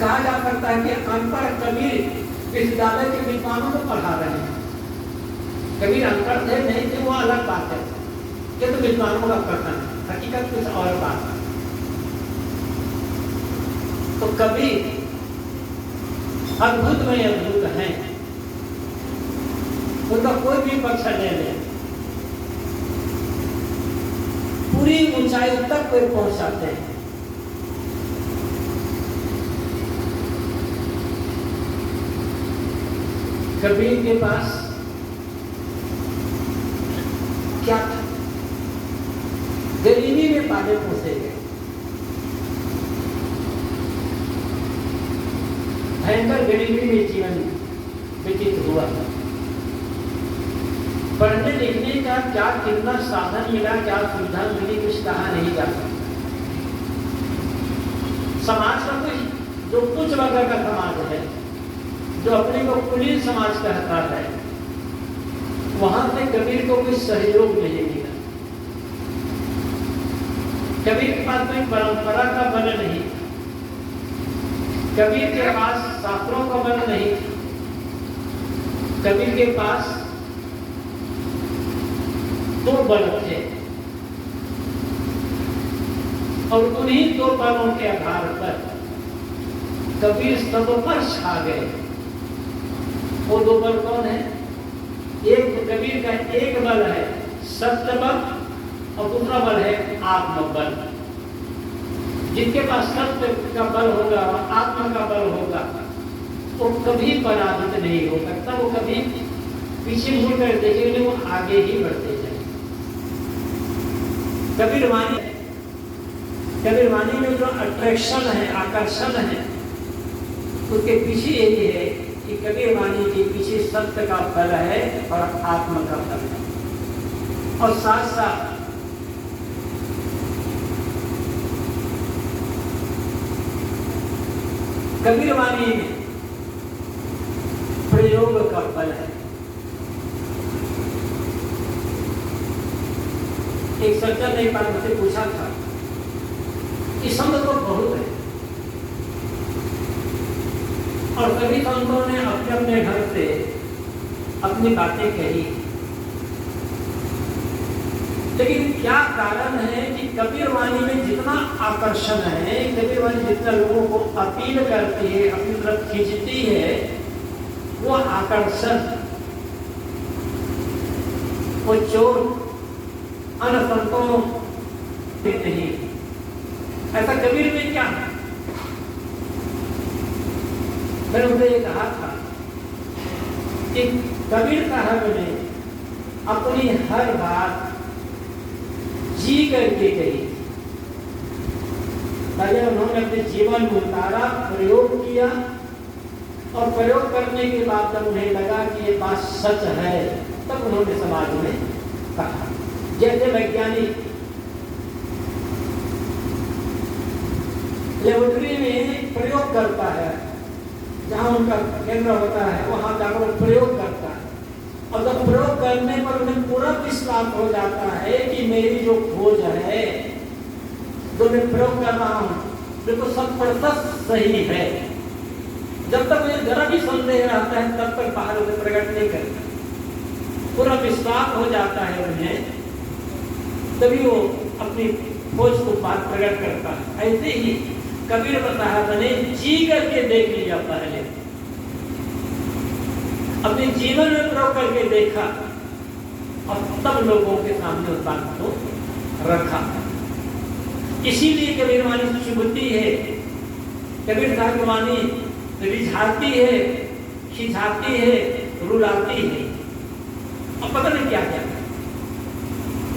कहा जा सकता है कि अनपढ़ कबीर विश्वविद्यालय के विद्वानों को पढ़ा रहे हैं। कबीर अनपढ़ थे नहीं थे वो अलग बात है, ये तो विद्वानों का कथन है, हकीकत कुछ और बात है। तो कबीर अद्भुत में अद्भुत हैं, उनका कोई भी पक्ष ले ले, पूरी ऊंचाई तक वे पहुंचाते हैं। कबीर के पास क्या था? गरीबी में पाले पोसे गए, भयंकर गरीबी में जीवन व्यतीत हुआ। पढ़ने लिखने का क्या कितना साधन मिला, क्या सुविधा मिली, कुछ कहा नहीं जा सकता। समाज का कुछ जो कुछ वर्ग का समाज है, जो अपने को कुलीन समाज कहता है, वहां से कबीर को कोई सहयोग नहीं मिला। कबीर के पास कोई परंपरा का बल नहीं, कबीर के पास शास्त्रों का बल नहीं, कबीर के पास दो बल थे और उन्हीं दो बलों के आधार पर कबीर सब पर छा गए। वो दो बल कौन है? एक कबीर का एक बल है सत्य बल और दूसरा बल है आत्मबल। जिनके पास सत्य का बल होगा, आत्मा का बल होगा, वो कभी पराजित नहीं हो सकता, वो कभी पीछे मुड़कर देखेंगे, वो आगे ही बढ़ते जाए। कबीर वाणी में जो अट्रैक्शन है, आकर्षण है, उसके पीछे यही है कि कबीर वाणी के पीछे सत्य का बल है और आत्मा का बल है। और साथ साथ कबीर वाणी में प्रयोग का बल है। एक सज्जन ने एक बार मुझसे पूछा था कि संत तो बहुत है और सभी संतों ने अपने अपने घर से अपनी बातें कही, लेकिन क्या कारण है कि कबीर वाणी में जितना आकर्षण है, कबीर वाणी जितना लोगों को अपील करती है, अपनी तरफ खींचती है, वो आकर्षण वो चोर अन्य संतों नहीं। ऐसा कबीर में क्या? मैंने उन्हें ये कहा था कि कबीर साहब ने अपनी हर बात जी करके कही। पहले उन्होंने अपने जीवन में उतारा, प्रयोग किया और प्रयोग करने के बाद जब उन्हें लगा कि ये बात सच है, तब उन्होंने समाज में कहा। जैसे वैज्ञानिक लेबोरेटरी में प्रयोग करता है, जहां उनका केंद्र होता है वहां जाकर प्रयोग करता है, और जब प्रयोग करने पर उन्हें पूरा विश्वास हो जाता है कि मेरी जो खोज है, जो मैं प्रयोग कर रहा हूं, बिल्कुल 100% सही है। जब तक मुझे जरा भी संदेह रहता है तब तक बाहर उसे प्रकट नहीं करता, पूरा विश्वास हो जाता है उन्हें, तभी वो अपनी खोज को बात प्रकट करता है। ऐसे ही कबीर साहब ने जी करके देख लिया, पहले अपने जीवन में प्रयोग करके देखा और तब लोगों के सामने उस बात को रखा। इसीलिए कबीर वाणी चुभती है, कबीर साहब वाणी रिझाती है, खिंचाती है, रुलाती है, और पता नहीं क्या क्या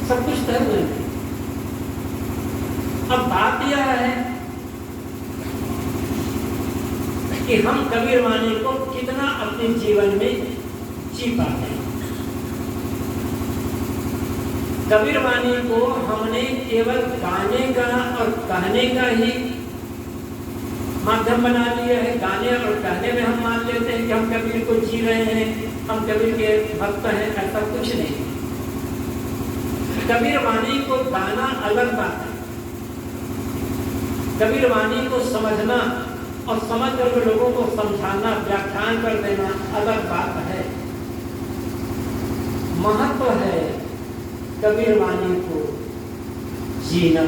सब कुछ तय हुए। अब बात यह है कि हम कबीर वाणी को कितना अपने जीवन में जी पाते हैं। कबीर वाणी को हमने केवल गाने का और कहने का ही माध्यम बना लिया है। गाने और कहने में हम मान लेते हैं कि हम कबीर को जी रहे हैं, हम कबीर के भक्त हैं, ऐसा कुछ नहीं। कबीर वाणी को गाना अलग बात है, कबीर वाणी को समझना और समझ करके लोगों को समझाना, व्याख्यान कर देना अलग बात है। महत्व है कबीर वाणी को जीना।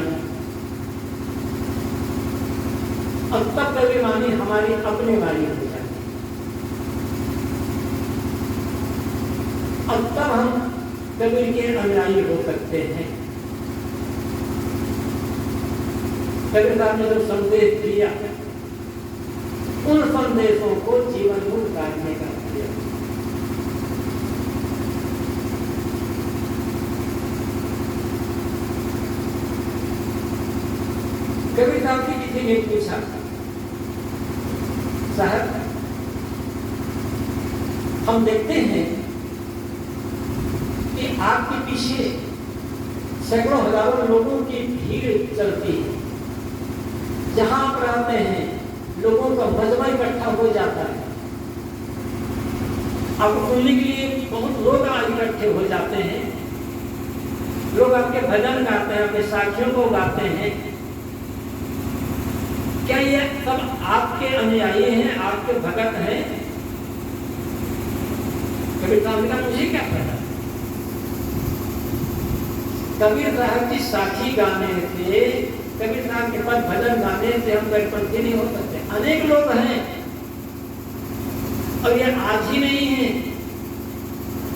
अब तक कबीर वाणी हमारी अपनी वाणी हो जाती, अब तब हम कबीर के अनुयायी हो सकते हैं। कबीर साहब ने जो संदेश दिया, उन संदेशों को जीवन में उतारने का किया। कबीर साहब से किसी ने पूछा, साहब हम देखते हैं कि आपके पीछे सैकड़ों हजारों लोगों की भीड़ चलती है, जहां आप रहते हैं लोगों का मजमा इकट्ठा हो जाता है, आपको सुनने के लिए बहुत लोग आज इकट्ठे हो जाते हैं, लोग आपके भजन गाते हैं, आपके साखियों को गाते हैं। क्या ये सब आपके अनुयायी हैं, आपके भगत हैं? कबीर साहब का मुझे क्या पता। कबीर साहब की साखी गाने से, कबीर साहब के पास भजन गाने से हम कबीरपंथी नहीं हो सकते। अनेक लोग हैं और ये आज ही नहीं है,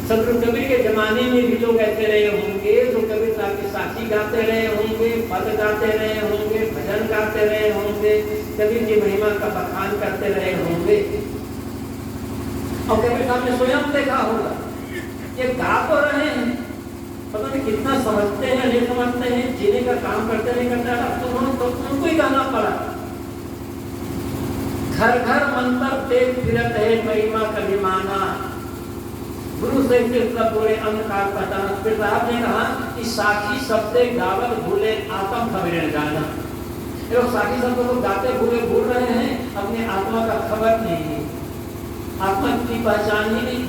सदगुरु कबीर के जमाने में भी लोग ऐसे रहे होंगे जो कबीर साहब की साखी गाते रहे होंगे, पद गाते रहे होंगे, भजन गाते रहे होंगे, कबीर की महिमा का बखान करते रहे होंगे। और कबीर साहब ने स्वयं देखा होगा, ये गा तो रहे हैं, पता नहीं कितना समझते हैं नहीं समझते हैं, जीने का काम करते नहीं करते, अब तो उनको ही गाना पड़ा। घर घर मंत्र तेज फिरत है महिमा कभी माना, गुरु से सब बोले अंधकार पटाना। फिर साहब ने कहा कि साखी शब्द गावत भूले आत्म खबर जाना। लोग साखी शब्द को गाते हुए भूल रहे हैं, अपने आत्मा का खबर नहीं है, आत्मा की पहचान ही नहीं।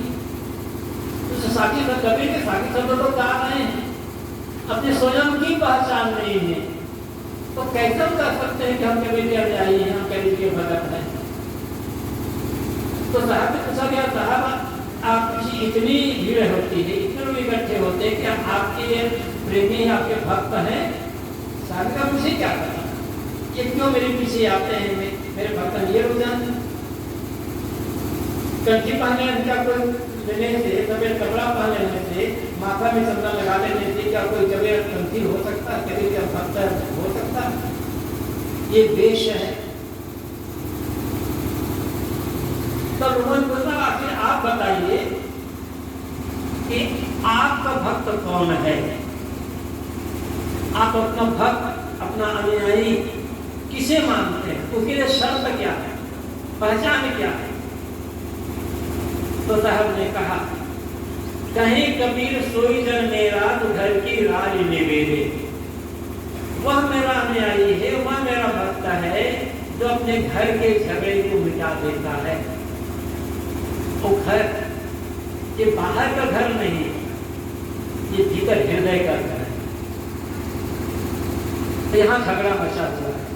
तो साखी शब्द कबीर के साखी शब्द तो गा रहे हैं, अपने स्वयं की पहचान नहीं है, तो कैसे हम कर सकते हैं कि हम कबीर के अनुयायी हैं, हम कबीर के भगत हैं? तो साहब ने पूछा गया, साहब आपकी इतनी भीड़ होती है, इतने लोग इकट्ठे होते हैं, क्या आपके प्रेमी आपके भक्त हैं? साहब का मुझे क्या पता, ये क्यों मेरे पीछे आते हैं, मेरे भक्त ये रुझान। कंठी पहने का कोई लेने से, सफेद कपड़ा पहन लेने से, माथा में चंदन लगा लेने से क्या कोई कबीर कंठी हो सकता है, कबीर का भक्त हो सकता है? ये वेश है। तो रोहन बोलता, आखिर आप बताइए कि आपका भक्त कौन है? आप अपना भक्त, अपना अनुयायी किसे मानते हैं? उसके लिए शर्त क्या है, पहचान क्या है? तो साहब ने कहा, कहीं कबीर सोई जन मेरा तो घर की राज निवेदे। वह मेरा अनुयायी है, वह मेरा भक्त है जो अपने घर के झगड़े को मिटा देता है। वो घर ये बाहर का घर नहीं, ये भीतर हृदय का घर है। तो यहाँ झगड़ा मचा हुआ है।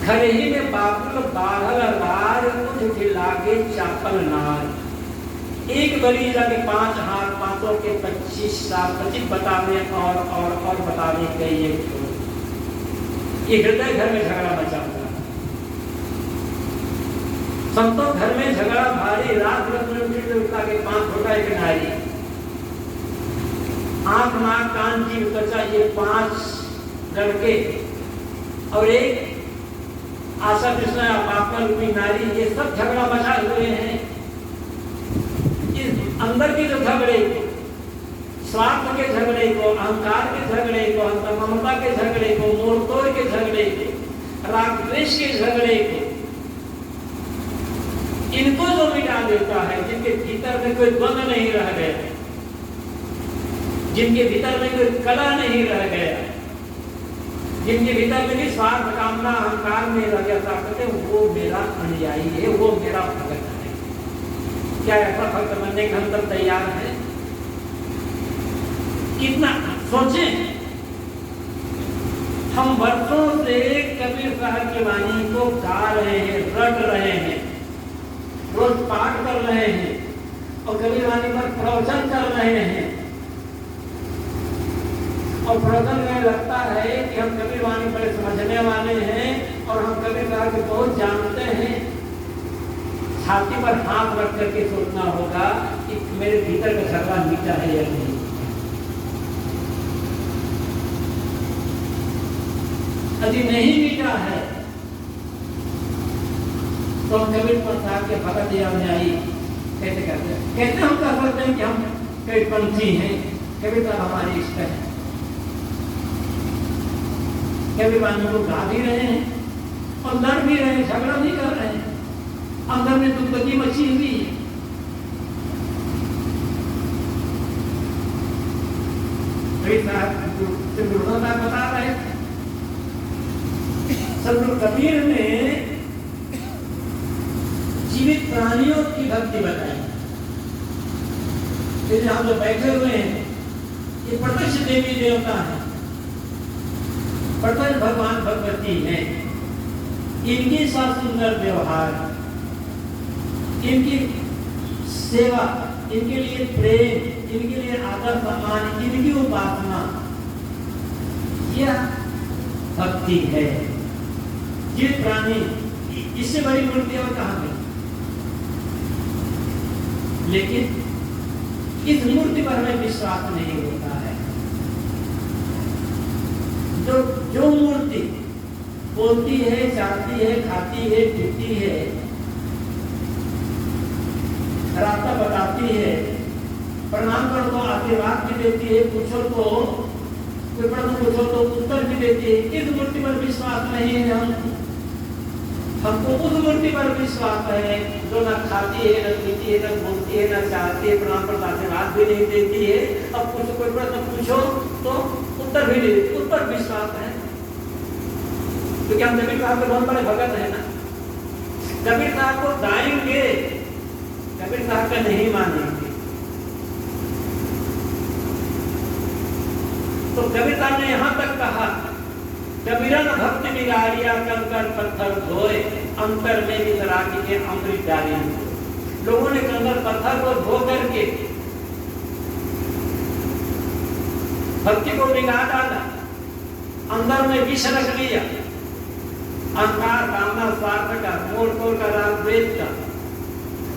घर ही में बाबुल बाहर राज कुछ लागे चापल नार। एक बड़ी जाके 5 हाथ, 5 के 25 साल 25 बताने और बताने के ये हृदय घर में झगड़ा मचा हुआ है। संतों घर में झगड़ा भारी, रात उठा के 5 छोटा एक नारी, आंख नाक कान जीभ त्वचा ये 5 लड़के और एक आशा कृष्णा पापा रूपी नारी, ये सब झगड़ा मचाए हुए हैं। इस अंदर के जो झगड़े को, स्वार्थ के झगड़े को, अहंकार के झगड़े को, ममता के झगड़े को, मोड़ तोड़ के झगड़े को, राग द्वेष के झगड़े को, इनको जो मिटा देता है, जिनके भीतर में कोई द्वंद्व नहीं रह गया, जिनके भीतर में कोई कला नहीं रह गया, जिनके भीतर में भी स्वार्थ कामना अहंकार में रह गया, कहते वो मेरा अनुयायी है, वो मेरा भगत है। क्या ऐसा भक्त बनने का हम सब तैयार है? कितना सोचें, हम वर्षों से कबीर साहब की वाणी को गा रहे हैं, रट रहे हैं, रोज पाठ कर रहे हैं और कबीर वाणी पर प्रवचन कर रहे हैं, और प्रवचन में लगता है कि हम कबीर वाणी पर समझने वाले हैं और हम कबीर साहब को बहुत जानते हैं, छाती पर हाथ रख करके सोचना होगा कि मेरे भीतर का झगड़ा मीठा है या नहीं। यदि नहीं मीठा है तो हम कबीर साहब के भगत या अनुयायी कैसे करते हैं? कैसे हम कह सकते हैं कि हम कबीरपंथी हैं? कबीर साहब हमारे इष्ट हैं, कबीर वाणी को गा भी रहे हैं और लड़ भी रहे हैं, झगड़ा भी कर रहे हैं, अंदर में दुर्गति मची हुई है। कबीर साहब बता रहे थे, सदगुरु कबीर ने जीवित प्राणियों की भक्ति बताई। हम जो बैठे हुए हैं ये प्रत्यक्ष देवी देवता है, प्रत्यक्ष भगवान भगवती है, इनकी सा सुंदर व्यवहार, इनकी सेवा, इनके लिए प्रेम, इनके लिए आदर सम्मान, इनकी उपासना, यह भक्ति है। ये प्राणी इससे बड़ी मूर्ति और कहां गई? लेकिन इस मूर्ति पर हमें विश्वास नहीं होता है। जो मूर्ति बोलती है, चाहती है, खाती है, पीती है, रास्ता बताती है, प्रणाम करो तो आशीर्वाद भी देती है, पूछो तो कोई प्रश्न पूछो तो उत्तर भी देती है, इस मूर्ति पर विश्वास नहीं है। हमको उस मूर्ति पर विश्वास है जो न खाती है, न पीती है, न बोलती है, न चाहती है, प्रणाम पर आशीर्वाद भी नहीं देती है। अब कुछ कोई प्रश्न पूछो तो उत्तर भी नहीं देती, उस पर विश्वास है। क्योंकि हम कबीर साहब के बहुत बड़े भगत है ना, कबीर साहब को गाएंगे, कबीर साहब का नहीं मानेंगे। तो कबीर साहब ने यहां तक कहा, कबीरन भक्ति बिगाड़िया कंकर पत्थर धोए, अंतर में वितरागी के अमृत जारी। लोगों ने कंकर पत्थर को धो करके भक्ति को बिगाड़ डाला, अंदर में विष रख लिया, अहंकार, कामना, स्वार्थ का, मोड़ तोड़ का, राग द्वेष का,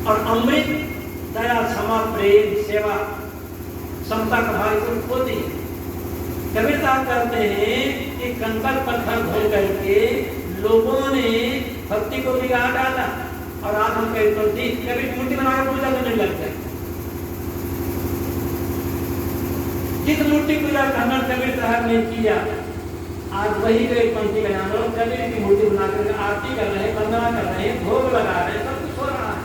और अमृत दया, क्षमा, प्रेम, सेवा, समता का भाव को खो दिया। कबीर साहब कहते हैं कि कंकर पत्थर धो करके लोगों ने भक्ति को बिगाड़ डाला, और आज हम कबीर मूर्ति बनाकर पूजा करने लग गए। जिस मूर्ति पूजा करना कबीर साहब ने किया, आज वही कबीरपंथी का नाम लोग कबीर की मूर्ति बनाकर आरती कर रहे हैं, वंदना कर रहे हैं, भोग लगा रहे हैं, सब कुछ हो रहा है।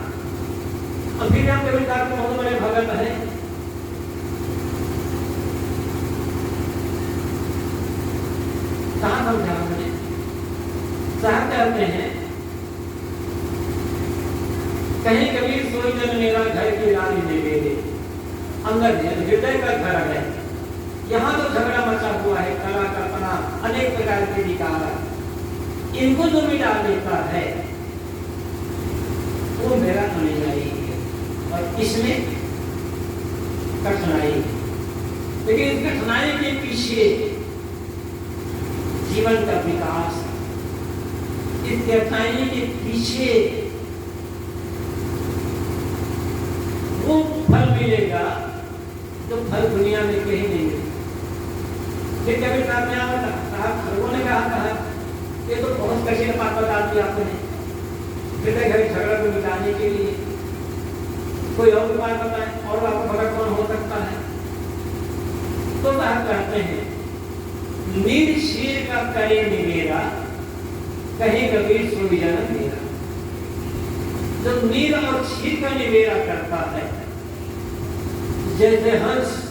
और फिर हम कबीर साहब के बहुत बड़े भगत हैं। कहाँ समझा हमने? साहब कहते हैं, कहीं कबीर सोई जन मेरा घर की रानी ने मेरे अंदर हृदय का घर है। यहाँ तो झगड़ा मचा हुआ है, कला कल्पना, अनेक प्रकार के विकार, इनको जो मिटा देता है वो मेरा अनुयायी है। और इसमें कठिनाई, लेकिन इस कठिनाई के पीछे जीवन का विकास, इस कठिनाई के पीछे वो फल मिलेगा जो फल दुनिया में कहीं नहीं मिलेगा। फिर कभी साहब ने आया था, लोगों ने कहा ये तो बहुत कठिन बात बता दी आपने, फिर घर झगड़ा को मिटाने के लिए कोई और उपाय बताए, और आपको भगत कौन हो सकता है? तो साहब कहते हैं, नीर शीर का करे निवेरा, कहीं कबीर सोई जन मेरा। जो नीर और शीर का निवेरा करता है, जैसे हंस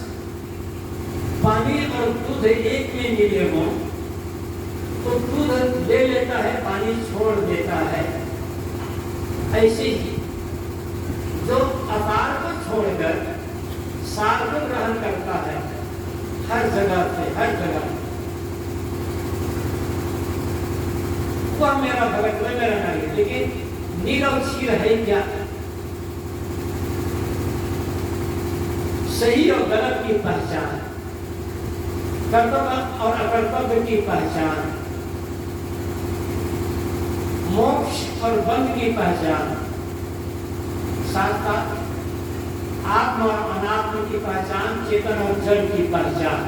पानी और दूध एक में मिले हो तो दूध ले लेता है, पानी छोड़ देता है, ऐसे ही जो अपार को छोड़कर सार को ग्रहण करता है, हर जगह से हर जगह वह मेरा भगत, वह मेरा नारी। लेकिन नीरव क्षीर है क्या? सही और गलत की पहचान, कर्तव्य और अकर्तव्य की पहचान, मोक्ष और बंध की पहचान, साथ साथ आत्म और अनात्म की पहचान, चेतन और जड़ की पहचान।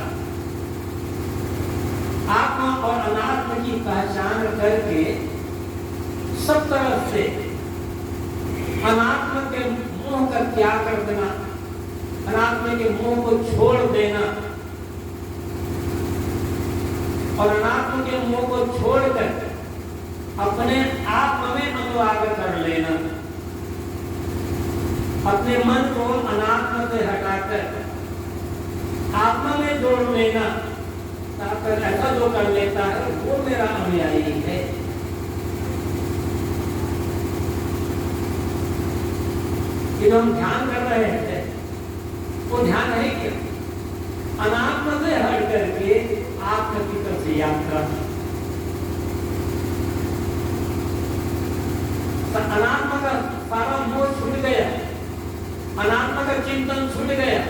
आत्मा और अनात्म की पहचान करके सब तरफ से अनात्म के मोह का त्याग कर देना, अनात्म के मोह को छोड़ देना और अनात्म के मोह को छोड़कर अपने आत्मा में अनुराग कर लेना, अपने मन को अनात्म से हटाकर आत्मा में जोड़ लेना। ताकि ऐसा जो कर लेता है वो मेरा अनुयायी है। कि हम ध्यान कर रहे हैं वो ध्यान है क्या? अनात्म से हट करके आत्म की तरफ यात्रा। अनात्मा का सारा मोह छूट गया, अनात्मा का चिंतन छूट गया,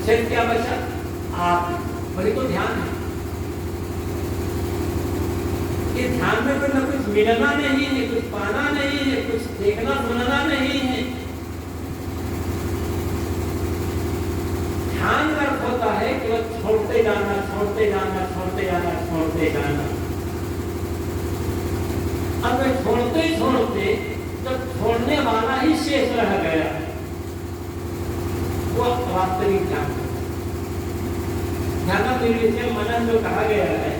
सिर्फ क्या बचा? आप। वही तो ध्यान है। ये ध्यान में कोई ना कुछ मिलना नहीं है, कुछ पाना नहीं है, कुछ देखना सुनना नहीं है। ध्यान का अर्थ होता है कि वह छोड़ते जाना, छोड़ते जाना, छोड़ते जाना, छोड़ते जाना। अब वे छोड़ते छोड़ते जब छोड़ने वाला ही शेष रह गया, वो वास्तविक ध्यान। ध्यान निर्विषय मनन जो कहा गया है,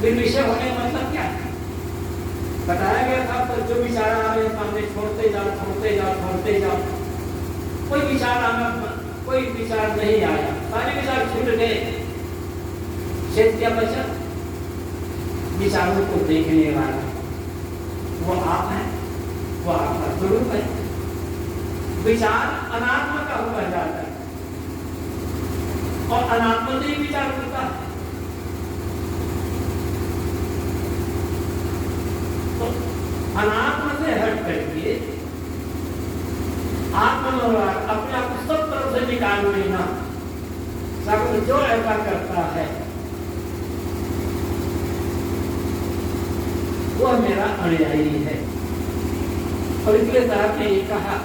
निर्विषय होने का मतलब क्या है? बताया गया था तो जो विचार आ रहे हैं सामने छोड़ते जाओ, छोड़ते जाओ, छोड़ते जाओ। कोई विचार आना, कोई विचार नहीं आया, सारे विचार छूट गए। शेष क्या बचा? विचारों को देखने वाला वो आप है, वो आपका स्वरूप है। विचार अनात्मा का हुआ जाता है और अनात्मा से ही विचार होता है। तो अनात्मा से हट करके आत्मा अपने आप को सब तरफ से निकाल लेना। सागर जो ऐसा करता है वह मेरा अनुयायी है। और इसलिए साहब ने ये कहा,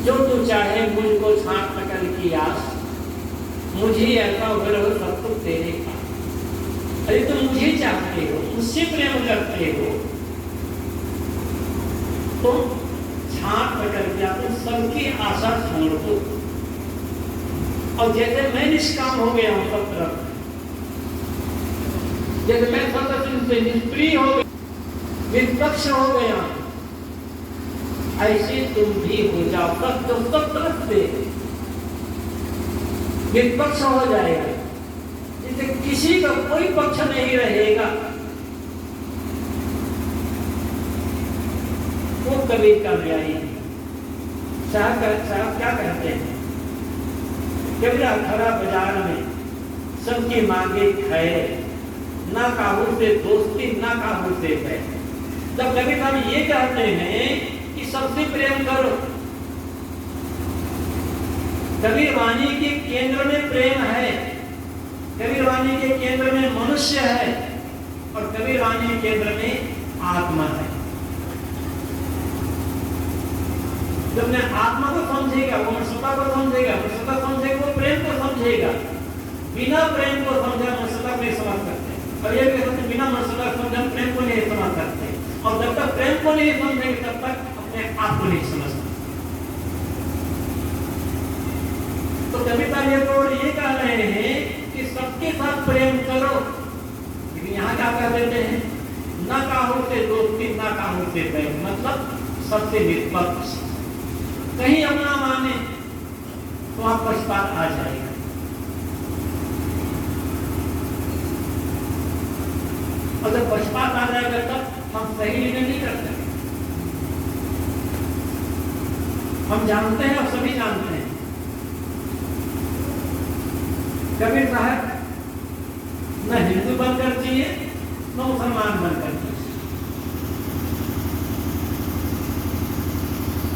जो तू चाहे मुझको छांट पकड़ की आस, मुझे ऐसा उधर हो सब कुछ तेरे का। अरे तुम मुझे चाहते हो, मुझसे प्रेम करते हो, तो छांट पकड़ के तुम सबकी आशा छोड़ दो। और जैसे मैं निष्काम हो गया हूं सब तरफ, जैसे मैं सब से निष्क्रिय हो गया, निष्पक्ष हो गया, ऐसे तुम भी हो जाओ। सब तरफ से निष्पक्ष हो जाएगा, जिससे किसी का कोई पक्ष नहीं रहेगा। वो कबीर का न्यायी है। साहब क्या कहते हैं? कबीरा खड़ा बाजार में सबकी मांगे खाए, ना काबू से दोस्ती, ना काबू से बैठ। जब कबीर साहब ये कहते हैं कि सबसे प्रेम करो, कबीर वाणी के केंद्र में प्रेम है, कबीर वाणी के केंद्र में मनुष्य है और कबीर वाणी के केंद्र में आत्मा है। जब मैं आत्मा को समझेगा, वो मनुष्यता को समझेगा, मनुष्यता समझेगा, वो प्रेम को समझेगा। बिना प्रेम को समझा मनुष्यता नहीं समझ सकते, और ये भी समझे बिना मनुष्यता समझा प्रेम को नहीं समझ सकते। और जब तक प्रेम को नहीं समझेंगे तब तक अपने आप को नहीं समझ सकते। तो कविता ये कह रहे हैं कि सबके साथ प्रेम करो, लेकिन यहाँ क्या कह देते हैं? ना काहू से दोस्ती, ना काहू से प्रेम, मतलब सबसे निष्पक्ष। कहीं अपना माने तो वहां पक्षपात आ जाएगा। और जब पक्षपात आ जाएगा तब हम सही निर्णय नहीं कर सकते। हम जानते हैं और सभी जानते हैं, कबीर साहब न हिंदू बनकर जिए, तो मुसलमान बनकर कीजिए।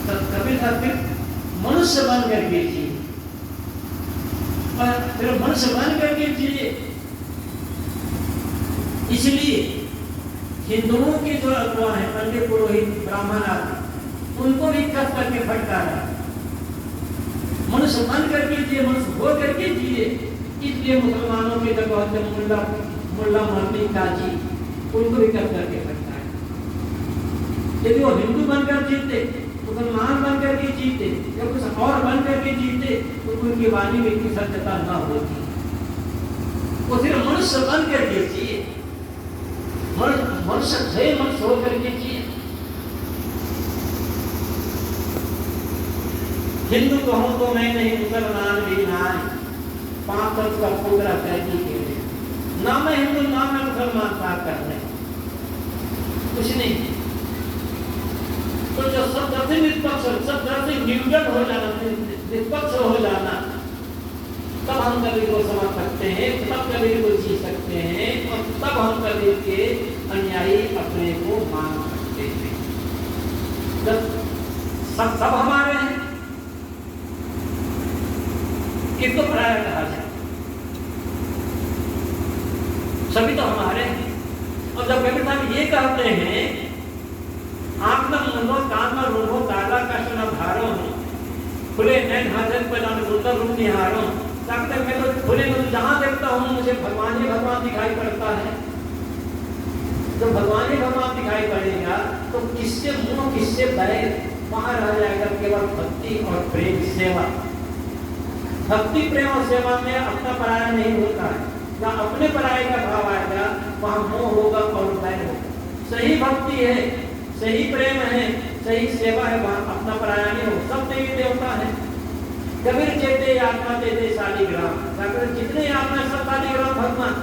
तो कभी सिर्फ मनुष्य बनकर कीजिए, और फिर मनुष्य बनकर कीजिए। इसलिए हिंदुओं के जो अगुआ हैं, पंडित पुरोहित ब्राह्मण आदि, उनको भी कस करके फटकारा, मनुष्य बन कर कीजिए, मनुष्य हो कर कीजिए। इसलिए मुसलमानों के जगह होते मुल्ला मोहम्मदी काजी, उनको भी कस करके फटकारा। यदि वो हिंदू बनकर जीते, मुसलमान बनकर के जीते या कुछ और बनकर के जीते, तो उनकी वाणी में इतनी सत्यता न होती। वो सिर्फ मनुष्य बनकर के जिए, मनुष्य थे, मनुष्य होकर के जिए। हिंदू कहूं तो मैं नहीं, मुसलमान भी ना, 5 वर्ष का पुत्र कैदी के लिए ना मैं हिंदू ना मैं मुसलमान साथ कर रहे, कुछ नहीं। तो जो सब तरह से निष्पक्ष, सब तरह से न्यूट्रल हो जाना, निष्पक्ष हो जाना, तब हम कभी को समझ सकते हैं, तब कभी को जी सकते हैं, और तब हम कभी के अन्यायी अपने को मान सकते हैं। जब सब हमारे हैं, किसको पराया कहा जाए? सभी तो हमारे हैं। और जब कभी हम ये कहते हैं, आंख न मुंडो कान न रूढ़ो काला कष्ट न धारो, खुले नैन हाजत पर न सुंदर रूप निहारो। कहते मैं तो खुले में जहां देखता हूं मुझे भगवान ही भगवान दिखाई पड़ता है। जब भगवान ही भगवान दिखाई पड़ेगा तो किससे मुंह किससे बैर, वहां रह जाएगा केवल भक्ति और प्रेम सेवा। भक्ति प्रेम और सेवा में अपना पराया नहीं होता है, जहाँ अपने पराये का भाव आएगा वहां मोह होगा और बैर होगा। सही भक्ति है, सही प्रेम है, सही सेवा है, वहां अपना पराया नहीं हो। सब देवी देवता है। कबीर चेते आत्मा देते शालिग्राम, जितने आत्मा सब शालिग्राम भगवान।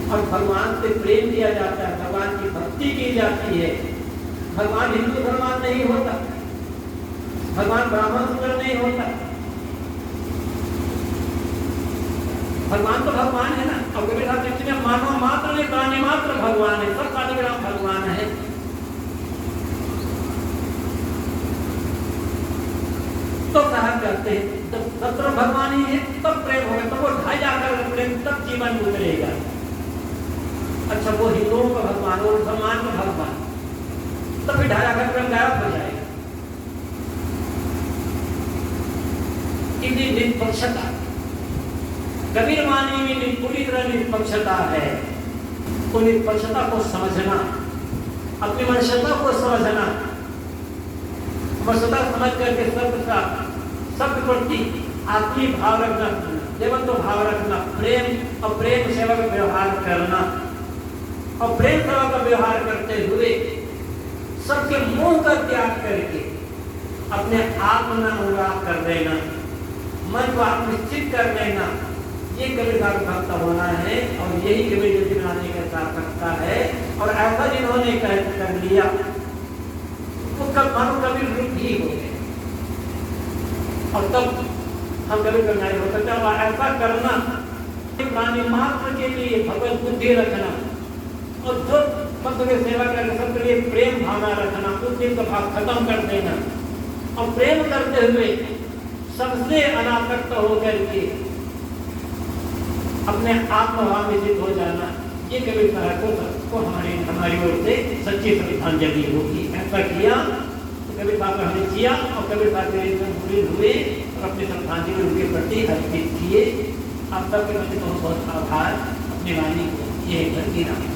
और भगवान से प्रेम किया जाता है, भगवान की भक्ति की जाती है। भगवान हिंदू भगवान नहीं होता, भगवान ब्राह्मण सुंदर नहीं होता। भगवान तो भगवान है ना। और कबीर साहब कहते हैं मानव मात्र नहीं, प्राणी मात्र भगवान है, सब शालिग्राम भगवान है। तो कहा करते हैं जब सत्र भगवान ही है तब प्रेम होगा, तब वो ढाई जाकर प्रेम, तब जीवन गुजरेगा। अच्छा, वो हिंदुओं का भगवान और मुसलमान का भगवान, तब भी ढाई जाकर प्रेम गायब हो जाएगा। इतनी निष्पक्षता कबीर वाणी में पूरी तरह निष्पक्षता है। तो निष्पक्षता को समझना, अपनी मनुष्यता को समझना, मनुष्यता समझ करके सबके प्रति आत्मीय भाव रखना, देवत्व भाव रखना, प्रेम और प्रेम सेवा का व्यवहार करना, और प्रेम सेवा का व्यवहार करते हुए सबके मोह का त्याग करके अपने आत्म में अनुराग कर देना, मन को आत्मनिश्चित कर देना, ये कबीर का भक्त होना है। और यही कबीर जयंती मनाने का सार्थकता है। और ऐसा जिन्होंने कर लिया वो मानो कबीर रूप ही हो गए, और तब हम कबीर करना हो सकता है। और ऐसा करना प्राणी मात्र के लिए भगवत बुद्धि रखना, और जो सबके सेवा करना, सबके लिए प्रेम भावना रखना, उस दिन का भाव खत्म कर देना, और प्रेम करते हुए सबसे अनासक्त होकर के अपने आत्मभाव में सिद्ध हो जाना, ये कबीर साहब को हमारी ओर से सच्ची श्रद्धांजलि होगी। ऐसा किया तो कबीर साहब हमने किया, और कबीर साहब पूरे हुए और अपने श्रद्धांजलि उनके प्रति अर्पित किए। आप सबके प्रति बहुत बहुत आभार। अपनी वाणी को ये भरती रहा।